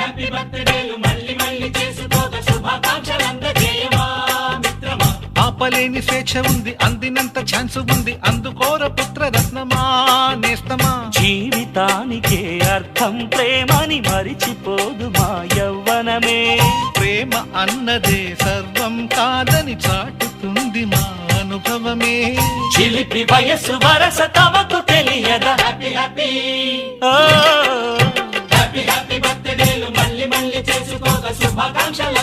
Happy బర్త్డేలు మళ్ళీ మళ్ళీ చేసుకోక శుభాకాంక్షలందజేయమా మిత్రమా. ఆపలేని స్వేచ్ఛ ఉంది, అందినంత ఛాన్స్ ఉంది, అందుకోర పుత్ర రత్నమా నేస్తమా. జీవితానికే అర్థం ప్రేమని మరిచిపోదు మా యవ్వనమే. ప్రేమ అన్నదే సర్వం కాదని చాటుతుంది మా అనుభవమే. చిలిపి వయస్సు వరస తమకు తెలియదా. హ్యాపీ హ్యాపీ ఓ హ్యాపీ హ్యాపీ బర్త్డేలు మళ్ళీ మళ్ళీ చేసుకోక శుభాకాంక్షలు